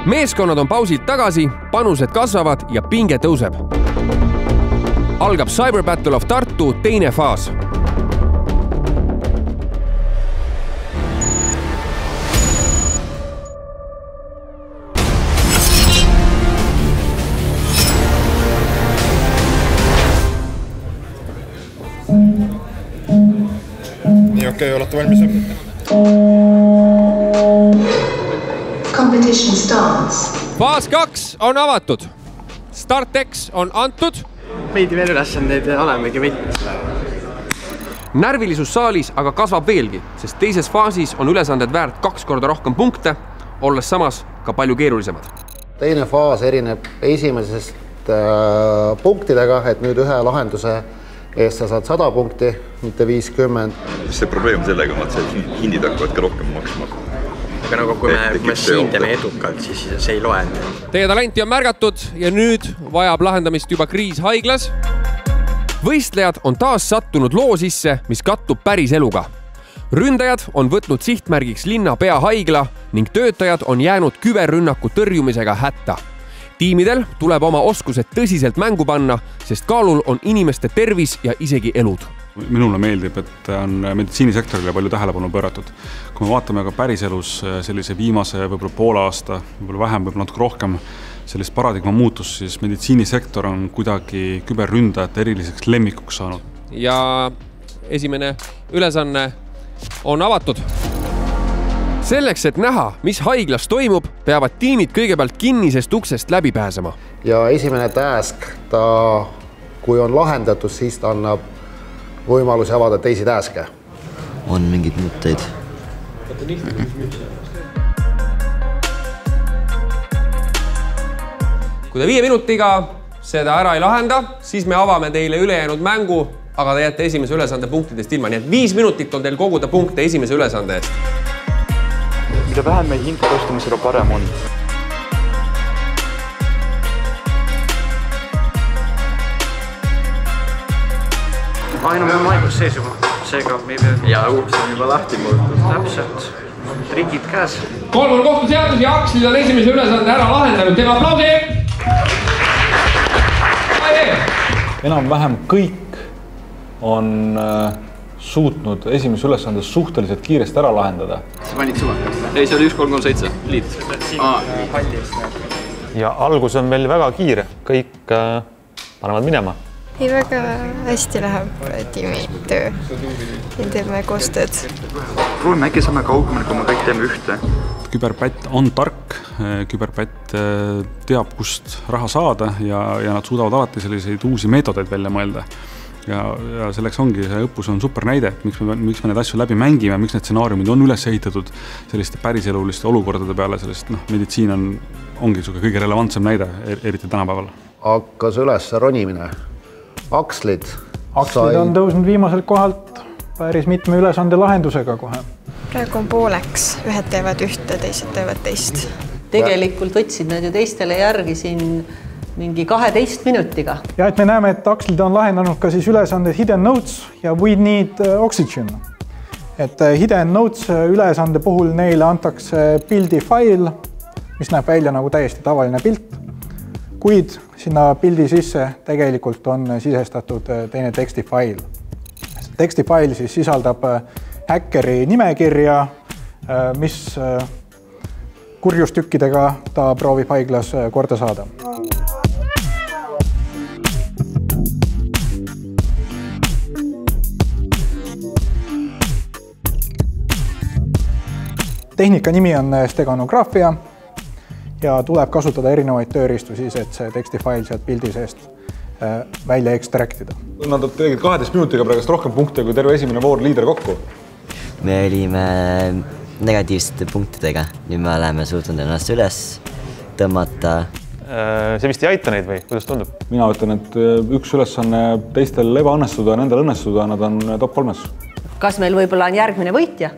Meeskonnad on pausilt tagasi, panused kasvavad ja pinge tõuseb. Algab Cyber Battle of Tartu teine faas. Nii okei, olete valmis? Competition starts. Faas 2 on avatud. Startex on antud. Veidi veel ülesandeid olemegi võitnud. Närvilisus saalis aga kasvab veelgi, sest teises faasis on ülesanded väärt 2 korda rohkem punkte, olles samas ka palju keerulisemad. Teine faas erineb esimesest punktidega, et nüüd ühe lahenduse eest sa saad 100 punkti, mitte 50. Mis see probleem sellega on, et hindid hakkavad ka rohkem maksma? Aga nagu kui me hindame edukalt, siis see ei loe. Teie talenti on märgatud ja nüüd vajab lahendamist juba kriis haiglas. Võistlejad on taas sattunud loo sisse, mis kattub päris eluga. Ründajad on võtnud sihtmärgiks linna peahaigla ning töötajad on jäänud küberrünnaku tõrjumisega hätta. Tiimidel tuleb oma oskused tõsiselt mängu panna, sest kaalul on inimeste tervis ja isegi elud. Minule meeldib, et on meditsiinisektorile palju tähelepanu pööratud. Kui me vaatame ka päriselus sellise viimase võib-olla poole aasta, võib-olla vähem, võib-olla natuke rohkem sellist paradigma muutust, siis meditsiinisektor on kuidagi küberründajate eriliseks lemmikuks saanud. Ja esimene ülesanne on avatud. Selleks, et näha, mis haiglas toimub, peavad tiimid kõigepealt kinnisest uksest läbi pääsema. Ja esimene task, kui on lahendatud, siis ta annab võimalusi avada teisi taske. On mingid mõtteid. Kui te 5 minutiga seda ära ei lahenda, siis me avame teile ülejäänud mängu, aga te jääte esimese ülesande punktidest ilma. Nii et 5 minutit on teil koguda punkte esimese ülesande eest. Mida vähem meil hinta tõstame, seda parem on. Ainu me maigus sees juba, seega me ei pea... Ja uks on juba lahti muutud. Täpselt. Trikid käes. 3 on kohtuseadus ja Akslid on esimese ülesande ära lahendanud. Teeme aplausi! Enam-vähem kõik on suutnud esimese ülesandes suhteliselt kiiresti ära lahendada. Sa panid suva? Ei, see oli 1-3-3-7 liit. Ja algus on meil väga kiire. Kõik panevad minema. Ei, väga hästi läheb tiimi töö. Ja teeme koostööd. Proovime äkki saame kaugemale, kui me kõik teeme ühte. Küberpätt on tark, küberpätt teab, kust raha saada ja nad suudavad alati selliseid uusi meetodeid välja mõelda. Ja selleks ongi, see õppus on super näide, miks me need asju läbi mängime, miks need stsenaariumid on üles ehitatud selliste päriseluliste olukordade peale, sellist meditsiin ongi kõige relevantsem näide, eriti tänapäeval. Hakkas üles ronimine. Akslid on tõusnud viimaselt kohalt päris mitme ülesande lahendusega kohe. Praegu on pooleks. Ühed teevad ühte, teised teevad teist. Tegelikult võtsid nad ju teistele järgi siin mingi 12 minutiga. Ja et me näeme, et Akslid on lahendanud ka siis ülesanded Hidden Notes ja We Need Oxygen. Et Hidden Notes ülesande puhul neile antakse pildi fail, mis näeb välja nagu täiesti tavaline pilt. Kuid sinna pildi sisse tegelikult on sisestatud teine tekstifail. Tekstifail siis sisaldab häkkeri nimekirja, mis kurjustükkidega ta proovib haiglas korda saada. Tehnika nimi on steganograafia ja tuleb kasutada erinevaid tööriistu siis, et see tekstifail sealt pildi seest välja ekstraktida. Nad tegid 12 minutiga praegust rohkem punkte kui terve esimene voor liider kokku. Me olime negatiivsete punktidega. Nüüd me oleme suutnud ennast üles tõmmata. See vist ei aita neid või? Kuidas tundub? Mina ütlen, et üks ülesanne teistel ebaõnnestuda ja nendel õnnestuda, nad on top 3. Kas meil võib-olla on järgmine võitja?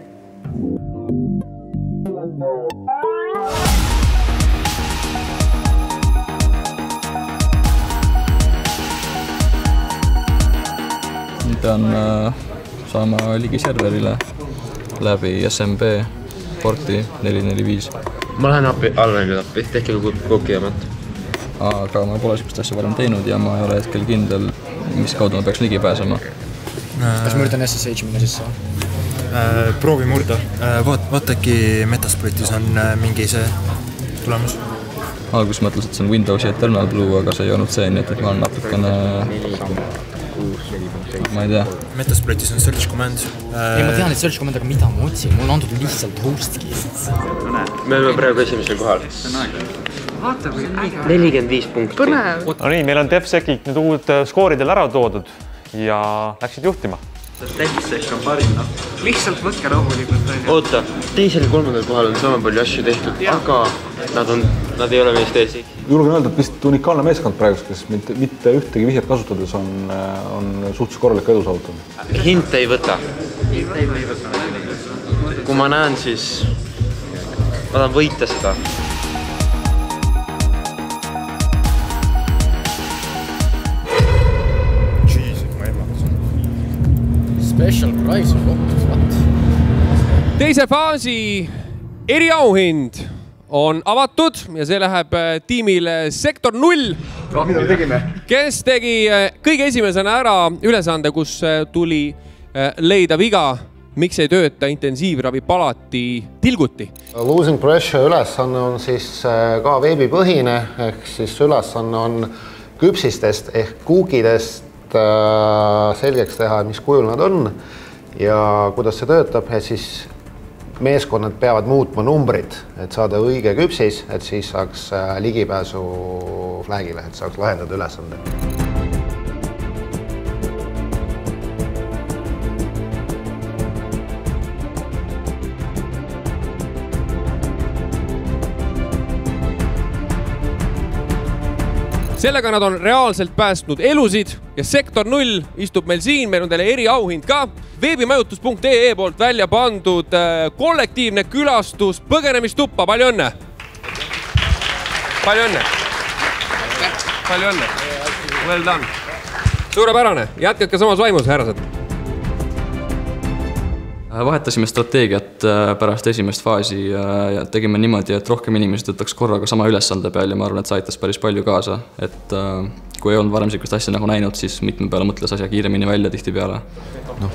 Pean saama ligi serverile läbi SMB porti 445. Ma lähen alla nüüd appi, tehke kookijaamat. Aga ma pole sellist asja varem teinud ja ma ei ole hetkel kindel, mis kaudu ma peaks ligi pääsema. Kas ma üritan SSH minna sisse? Proovi murda. Vaata äkki Metasplitis on mingi see tulemus. Alguses mõtles, et see on Windowsi Eternal Blue, aga see ei olnud see, nii et ma olen natukene... Ma ei tea. Metasplitis on search command. Ei, ma tean, et search command, aga mida ma otsin? Mul on antud lihtsalt host key. Me oleme praegu esimesel kohal. 45 punkti. No nii, meil on DevSec'id nüüd uud skooridel ära toodud ja läksid juhtima. DevSec on parim, no. Lihtsalt võtke rahulikult. Oota, teisel ja kolmandal kohal on sama palju asju tehtud, aga nad ei ole meist ees. Julgen öelda, et vist unikaalne meeskond praegu, kes mitte ühtegi vihjet kasutades on suhtes korralik edu saavutanud. Hint ei võta. Kui ma näen, siis ma tahan võita seda. Special prize on kokkust, what? Teise faasi eriauhind on avatud ja see läheb tiimile Sektor 0, mida me tegime? Kes tegi kõige esimesena ära ülesande, kus tuli leida viga, miks ei tööta intensiivravipalati tilguti. Losing Pressure ülesanne on siis ka veebipõhine, ehk siis ülesanne on küpsistest ehk kuukidest selgeks teha, mis kujul nad on ja kuidas see töötab, et siis meeskonnad peavad muutma numbrid, et saada õige küpsis, et siis saaks ligipääsu flagile, et saaks lahendada ülesande. Sellega nad on reaalselt päästnud elusid ja Sektor 0 istub meil siin, meil on teile eriauhind ka. Veebimajutus.ee poolt välja pandud kollektiivne külastus põgenemistuppa, palju õnne! Palju õnne! Palju õnne! Well done! Suurepärane, jätkake samas vaimus, härrased! Vahetasime strateegiat pärast esimest faasi ja tegime niimoodi, et rohkem inimesed võtaks korraga sama ülesande peal ja ma arvan, et see aitas päris palju kaasa. Et kui ei olnud varem sellist asja nagu näinud, siis mitme peale mõtles asja kiiremini välja tihti peale.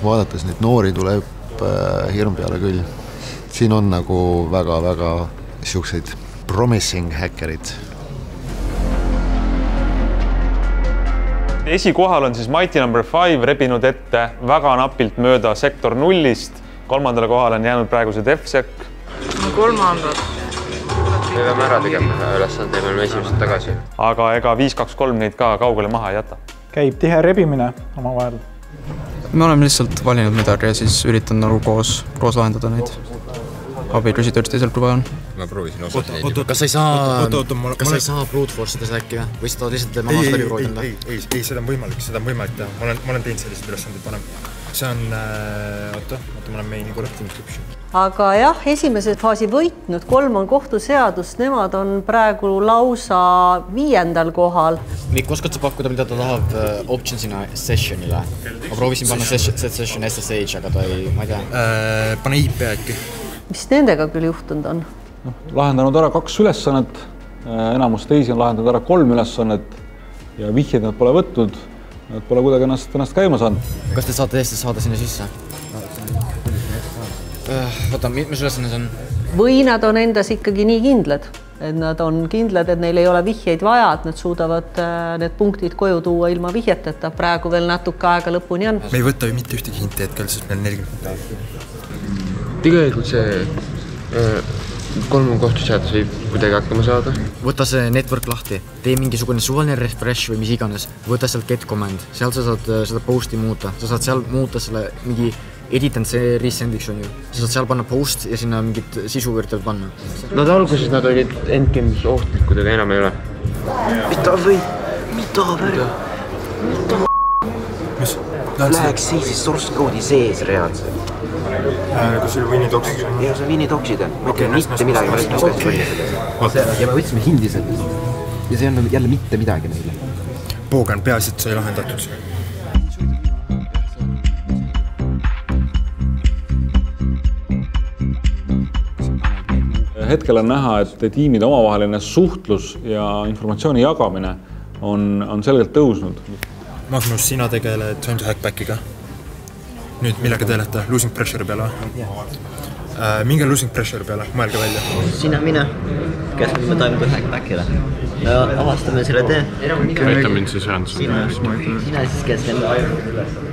Vaadates neid noori tuleb hirm peale küll. Siin on nagu väga-väga siukseid promising hackerid. Esikohal on siis Mighty No. 5 rebinud ette väga napilt mööda Sektor 0-ist. Kolmandale kohale on jäänud praegu see DevSec. Kolmandad. Me peame ära tegema ülesande ja me oleme esimesed tagasi. Aga ega 5-2-3 neid ka kaugele maha ei jäta. Käib tihe rebimine oma vahel. Me oleme lihtsalt valinud midagi ja siis üritan nagu koos lahendada neid. Abilusi tööst teisel kui vaja on. Ma proovisin osata neid. Kas sa ei saa brute force'ida seda äkki või? Või seda lihtsalt mamast läbi proovida? Ei, seda on võimalik teha. Ma olen teinud sellised ülesandid vanem. See on, ma olen meini korrektiivne description. Aga jah, esimese faasi võitnud 3 on kohtuseadus, nemad on praegu lausa 5. kohal. Mikk, oskad sa pakkuda, mida ta tahab optionsina sessionile? Ma proovisin panna session SSH, aga ta ei, ma ei tea. Pane IP äkki. Mis nendega küll juhtunud on? Lahendanud ära 2 ülesannet, enamus teisi on lahendanud ära 3 ülesannet ja vihjeid nad pole võtnud. Nad pole kuidagi ennast käima saanud. Kas te saate tõesti saada sinna sisse? Võta, mis ülesannes on? Või nad on endas ikkagi nii kindlad, et nad on kindlad, et neil ei ole vihjeid vaja, et nad suudavad need punktid koju tuua ilma vihjeteta. Praegu veel natuke aega lõpuni on. Me ei võta ju mitte ühtegi hinti hetkel, sest meil 40. Tegelikult see 3 kohtuseadus võib kuidagi hakkama saada. Võta see network lahti, tee mingisugune suvaline refresh või mis iganes, võta sealt get command, seal sa saad seda posti muuta, sa saad seal muuta selle mingi edit and see resendiks on ju, sa saad seal panna post ja sinna mingit sisu üritavad panna. Nad alguses nad olid endgame'is ohtlikud, aga enam ei ole. Mida? Mis? Läheks siis source code'i sees reaalselt. Kas see oli Winidoksid? Jah, see on Winidoksid. Ma ei tea mitte midagi, ma räägin kas võtta. Ja me võtsime hindi sellest. Ja see on jälle mitte midagi meile. Poogan peaasi, et sai lahendatud. hetkel on näha, et tiimide omavaheline suhtlus ja informatsiooni jagamine on selgelt tõusnud. Magnus, sina tegeled Time to Hackbackiga. Nüüd millega te olete? Losing Pressure peale? Minge Losing Pressure peale, mõelge välja. Sina, mina, kes me Time to Hackbackile. Avastame selle tee. Aita mind siis Sina siis keskendud.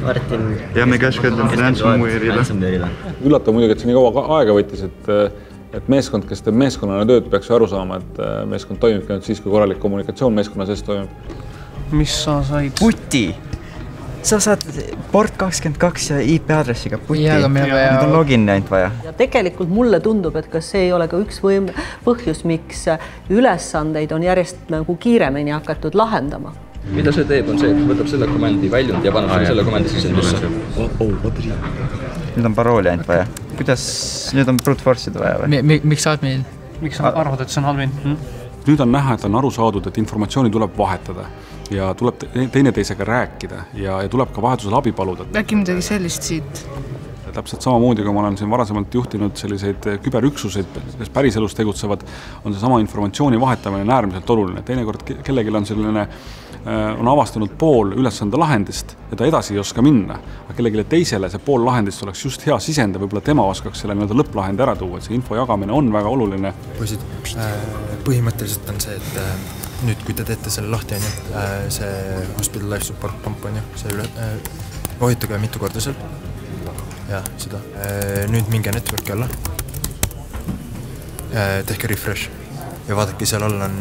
Martin. Ja me keskendume ransomware'ile. Üllatav muidugi, et see nii kaua aega võttis, et meeskond, kes teeb meeskonnana tööd, peaks aru saama, et meeskond toimibki ainult siis, kui korralik kommunikatsioon meeskonna sees toimib. Mis sa said? Puti! Sa saad port 22 ja IP aadressiga puti. Nüüd on login ainult vaja. Ja tegelikult mulle tundub, et kas see ei ole ka üks põhjus, miks ülesandeid on järjest nagu kiiremini hakatud lahendama. Mida see teeb, on see, et võtab selle komandi väljund ja paneb selle komandi sisendusse. Nüüd on parooli ainult vaja. Kuidas nüüd on brute force'ida vaja või? Miks sa arvad, et see on halvin? Nüüd on näha, et on aru saadud, et informatsiooni tuleb vahetada ja tuleb teineteisega rääkida ja tuleb ka vahetusel abi paluda. Äkki midagi sellist siit? Täpselt samamoodi, kui ma olen siin varasemalt juhtinud selliseid küberüksuseid, kes päriselus tegutsevad, on see sama informatsiooni vahetamine äärmiselt oluline. Teinekord kellelgi on selline, on avastanud pool ülesande lahendist ja ta edasi ei oska minna. Aga kellegile teisele see pool lahendist oleks just hea sisend ja võib-olla tema oskaks selle lõpplahendi ära tuua, et see info jagamine on väga oluline. Põhimõtteliselt on see, et nüüd, kui te teete selle lahti, see Hospital Life Support pump on ju, see vajutage mitu korda seal. Ja, seda. Nüüd minge networki alla. Tehke refresh. Ja vaadake, seal all on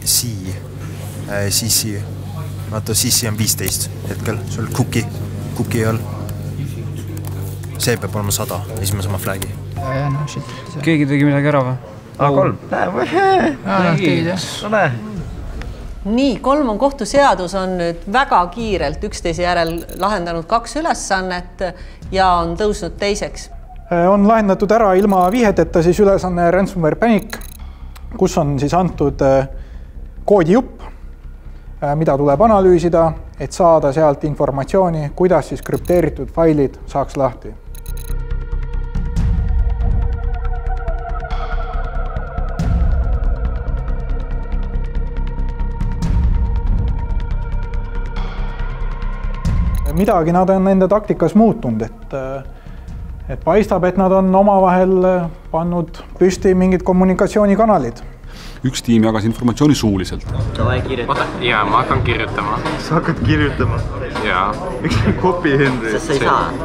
CC. Vaata, CC on 15 hetkel. Sul cookie all. See peab olema 100, ja siis me saame flagi. Keegi tegi midagi ära või? A3. Nii, 3 on kohtuseadus on nüüd väga kiirelt üksteise järel lahendanud 2 ülesannet ja on tõusnud teiseks. On lahendatud ära ilma vihjeteta siis ülesanne Ransomware Panic, kus on siis antud koodijupp, mida tuleb analüüsida, et saada sealt informatsiooni, kuidas siis krüpteeritud failid saaks lahti. Midagi nad on enda taktikas muutunud, et paistab, et nad on omavahel pannud püsti mingid kommunikatsioonikanalid. Üks tiim jagas informatsiooni suuliselt. Jaa, ma hakkan kirjutama. Sa hakkad kirjutama? Jaa. Miks on copy Henry? Sest sa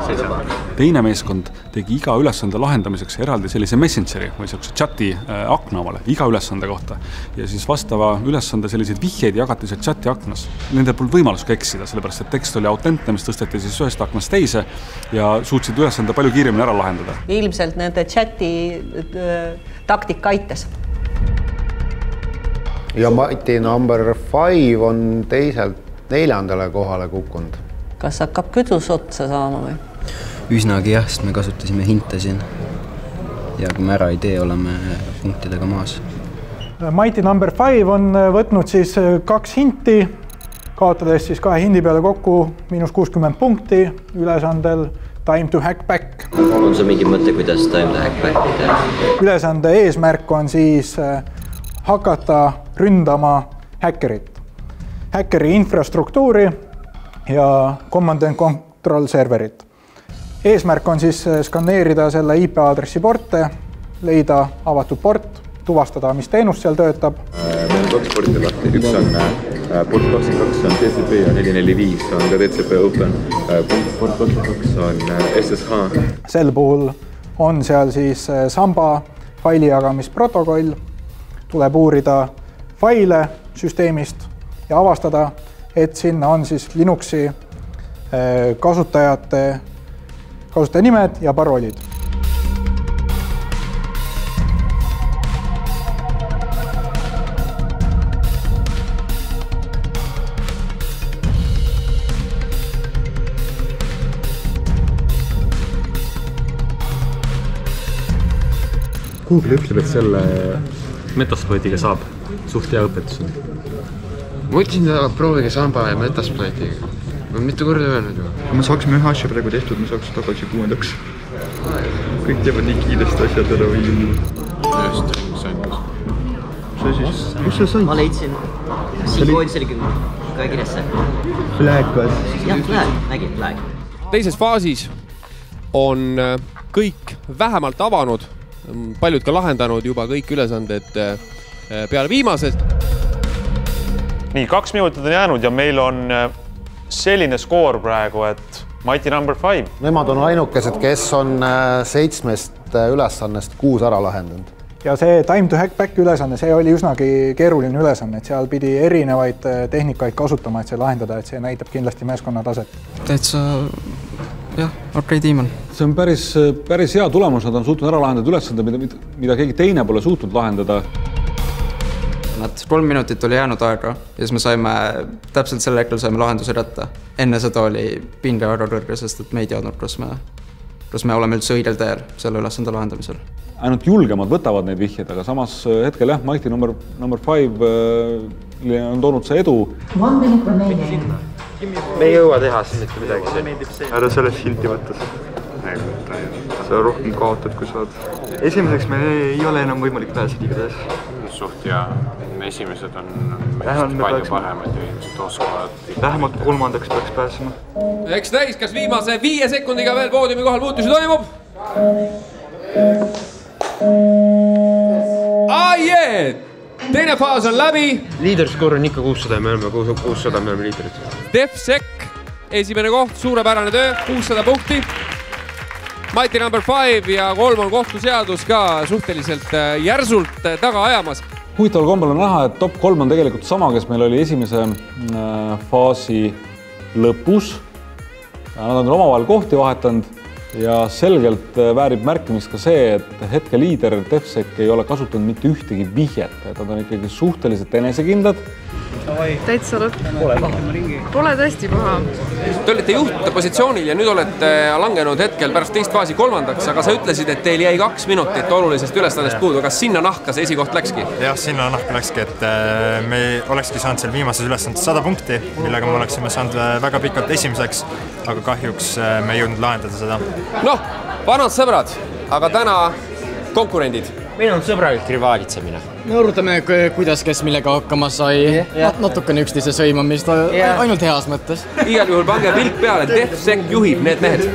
ei saa. Teine meeskond tegi iga ülesande lahendamiseks eraldi sellise messengeri või sellise chati akna omale, iga ülesande kohta. Ja siis vastava ülesande selliseid vihjeid jagati seal chati aknas. Nendel polnud võimalus ka eksida, sellepärast et tekst oli autentne, mis tõsteti siis ühest aknast teise ja suutsid ülesande palju kiiremini ära lahendada. Ilmselt nende chati taktika aitas. Ja Mighty number 5 on teiselt 4. kohale kukkunud. Kas hakkab kütus otsa saama või? Üsnagi jah, sest me kasutasime hinte siin. Ja kui me ära ei tee, oleme punktidega maas. Mighty number 5 on võtnud siis 2 hinti, kaotades siis 2 hindi peale kokku -60 punkti ülesandel Time to Hackback. On see mingi mõte, kuidas Time to Hackback teha? Ülesande eesmärk on siis hakata ründama häkkerit. Häkkeri infrastruktuuri ja command and control serverit. Eesmärk on siis skaneerida selle IP aadressi porte, leida avatud port, tuvastada, mis teenus seal töötab. Meil on 2 porti lahti, üks on port 22 on TCP ja 445 on ka TCP open, port 22 on SSH. Sel puhul on seal siis samba failijagamisprotokoll, tuleb uurida faile süsteemist ja avastada, et sinna on siis Linuxi kasutajate nimed ja paroolid. Google ütleb, et selle Metasploitiga saab suht hea õpetus. Ma ütlesin ta proovige samba ja Metasploitiga. Ma mitu korda öelnud ju. Kui me saaksime ühe asja praegu tehtud, me saaks tagasi 6. Kõik teevad nii kiiresti asjad ära või. Just. see siis? Kus sa said? Ma leidsin. Siin koodis oli ka kirjas see. Flag või? Jah, flag. Nägin flag. Teises faasis on kõik vähemalt avanud, paljud ka lahendanud juba kõik ülesanded peale viimased. Nii, 2 minutit on jäänud ja meil on selline skoor praegu, et Mighty number 5. Nemad on ainukesed, kes on 7 ülesannest 6 ära lahendanud. Ja see time to hack back ülesanne, see oli üsnagi keeruline ülesanne, et seal pidi erinevaid tehnikaid kasutama, et see lahendada, et see näitab kindlasti meeskonna taset. Täitsa, jah, okei tiim on. See on päris hea tulemus, nad on suutnud ära lahendada ülesande, mida keegi teine pole suutnud lahendada. Nad 3 minutit oli jäänud aega ja siis me saime, täpselt sel hetkel saime lahenduse kätte. Enne seda oli pinge väga kõrge, sest et me ei teadnud, kas me oleme üldse õigel teel selle ülesande lahendamisel. Ainult julgemad võtavad neid vihjed, aga samas hetkel jah, Mighty number 5 on toonud see edu. Me ei jõua teha siin mitte midagi. Ära sellest hilti võttes. Sa rohkem kaotad, kui saad. Esimeseks me ei ole enam võimalik pääseda igatahes. Suht ja esimesed on meist palju paremad ja ilmselt oskavad. Vähemalt 3. peaks pääsema. Eks näis, kas viimase 5 sekundiga veel poodiumi kohal muutusi toimub? Teine faas on läbi. Liiderskoor on ikka 600 ja me oleme 600, me oleme liiderid. DefSec, esimene koht, suurepärane töö, 600 punkti. Mighty number 5 ja 3 on kohtuseadus ka suhteliselt järsult taga ajamas. Huvitaval kombel on näha, et top 3 on tegelikult sama, kes meil oli esimese faasi lõpus. Nad on omavahel kohti vahetanud ja selgelt väärib märkimist ka see, et hetke liider DefSec ei ole kasutanud mitte ühtegi vihjet, et nad on ikkagi suhteliselt enesekindlad. Täitsa lõpp. Pole tõesti paha. Te olite juhtide positsioonil ja nüüd olete langenud hetkel pärast teist faasi 3. aga sa ütlesid, et teil jäi 2 minutit olulisest ülesandest puudu. Kas sinna nahka see esikoht läkski? Jah, sinna nahka läkski, et me olekski saanud seal viimases ülesandes 100 punkti, millega me oleksime saanud väga pikalt esimeseks, aga kahjuks me ei jõudnud lahendada seda. Noh, vanad sõbrad, aga täna konkurendid. Meil on sõbralik rivaalitsemine. Me arutame, kuidas kes millega hakkama sai. Natukene üksteise sõimamist, ainult heas mõttes. Igal juhul pange pilk peale, DefSec juhib need mehed.